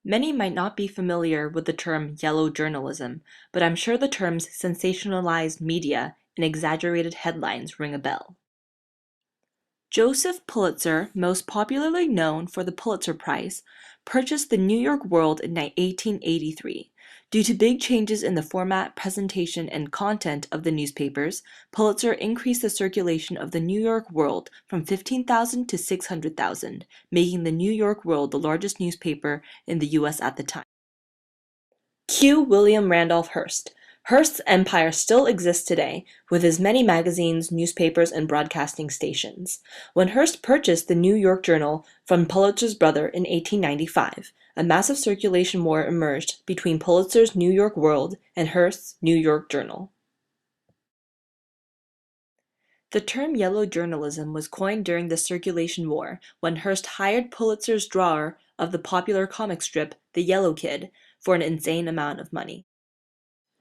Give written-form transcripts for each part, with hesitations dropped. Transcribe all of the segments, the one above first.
Many might not be familiar with the term yellow journalism, but I'm sure the terms sensationalized media and exaggerated headlines ring a bell. Joseph Pulitzer, most popularly known for the Pulitzer Prize, purchased the New York World in 1883. Due to big changes in the format, presentation, and content of the newspapers, Pulitzer increased the circulation of the New York World from 15,000 to 600,000, making the New York World the largest newspaper in the U.S. at the time. Q. William Randolph Hearst. Hearst's empire still exists today, with his many magazines, newspapers, and broadcasting stations. When Hearst purchased the New York Journal from Pulitzer's brother in 1895, a massive circulation war emerged between Pulitzer's New York World and Hearst's New York Journal. The term yellow journalism was coined during the circulation war when Hearst hired Pulitzer's drawer of the popular comic strip The Yellow Kid for an insane amount of money.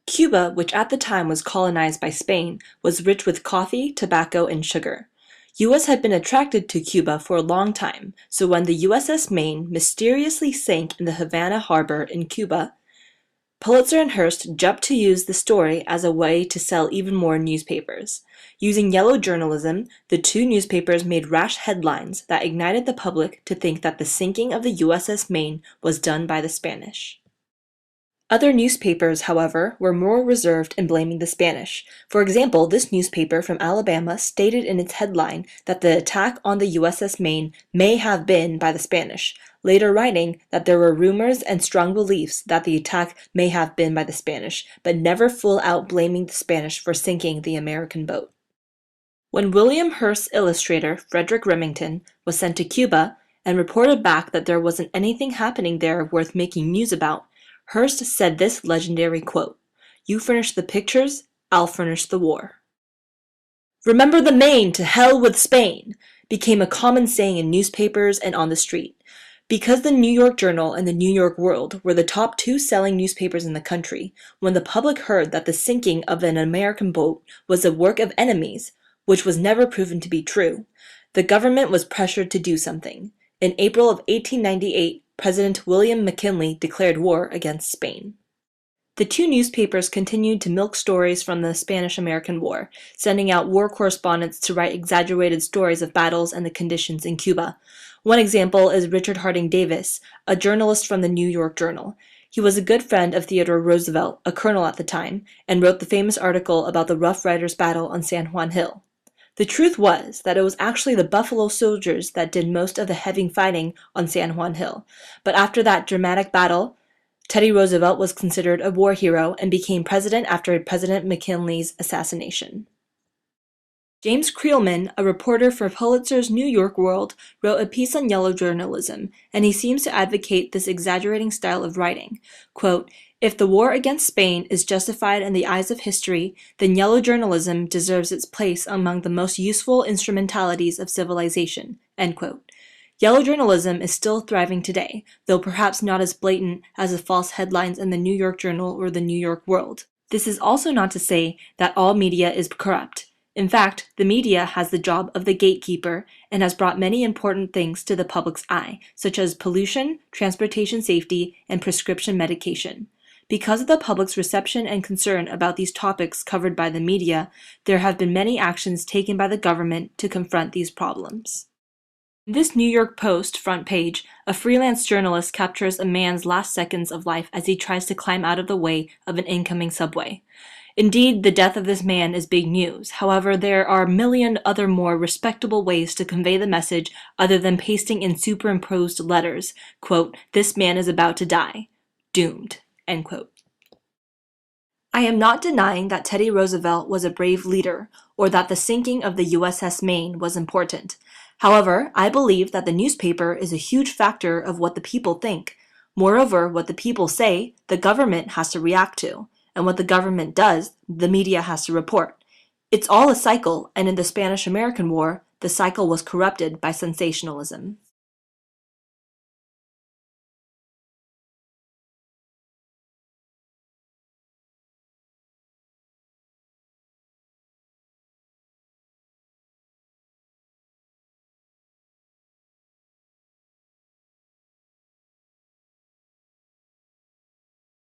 Cuba, which at the time was colonized by Spain, was rich with coffee, tobacco, and sugar. U.S. had been attracted to Cuba for a long time, so when the USS Maine mysteriously sank in the Havana harbor in Cuba, Pulitzer and Hearst jumped to use the story as a way to sell even more newspapers. Using yellow journalism, the two newspapers made rash headlines that ignited the public to think that the sinking of the USS Maine was done by the Spanish. Other newspapers, however, were more reserved in blaming the Spanish. For example, this newspaper from Alabama stated in its headline that the attack on the USS Maine may have been by the Spanish, later writing that there were rumors and strong beliefs that the attack may have been by the Spanish, but never full out blaming the Spanish for sinking the American boat. When William Hearst's illustrator, Frederic Remington, was sent to Cuba and reported back that there wasn't anything happening there worth making news about, Hearst said this legendary quote, "You furnish the pictures, I'll furnish the war." "Remember the Maine, to hell with Spain," became a common saying in newspapers and on the street. Because the New York Journal and the New York World were the top two selling newspapers in the country, when the public heard that the sinking of an American boat was the work of enemies, which was never proven to be true, the government was pressured to do something. In April of 1898, President William McKinley declared war against Spain. The two newspapers continued to milk stories from the Spanish-American War, sending out war correspondents to write exaggerated stories of battles and the conditions in Cuba. One example is Richard Harding Davis, a journalist from the New York Journal. He was a good friend of Theodore Roosevelt, a colonel at the time, and wrote the famous article about the Rough Riders' battle on San Juan Hill. The truth was that it was actually the Buffalo Soldiers that did most of the heavy fighting on San Juan Hill, but after that dramatic battle, Teddy Roosevelt was considered a war hero and became president after President McKinley's assassination. James Creelman, a reporter for Pulitzer's New York World, wrote a piece on yellow journalism, and he seems to advocate this exaggerating style of writing. Quote, "If the war against Spain is justified in the eyes of history, then yellow journalism deserves its place among the most useful instrumentalities of civilization." End quote. Yellow journalism is still thriving today, though perhaps not as blatant as the false headlines in the New York Journal or the New York World. This is also not to say that all media is corrupt. In fact, the media has the job of the gatekeeper and has brought many important things to the public's eye, such as pollution, transportation safety, and prescription medication. Because of the public's reception and concern about these topics covered by the media, there have been many actions taken by the government to confront these problems. In this New York Post front page, a freelance journalist captures a man's last seconds of life as he tries to climb out of the way of an incoming subway. Indeed, the death of this man is big news. However, there are a million other more respectable ways to convey the message other than pasting in superimposed letters, quote, "This man is about to die. Doomed." End quote. I am not denying that Teddy Roosevelt was a brave leader, or that the sinking of the USS Maine was important. However, I believe that the newspaper is a huge factor of what the people think. Moreover, what the people say, the government has to react to. And what the government does, the media has to report. It's all a cycle, and in the Spanish-American War, the cycle was corrupted by sensationalism.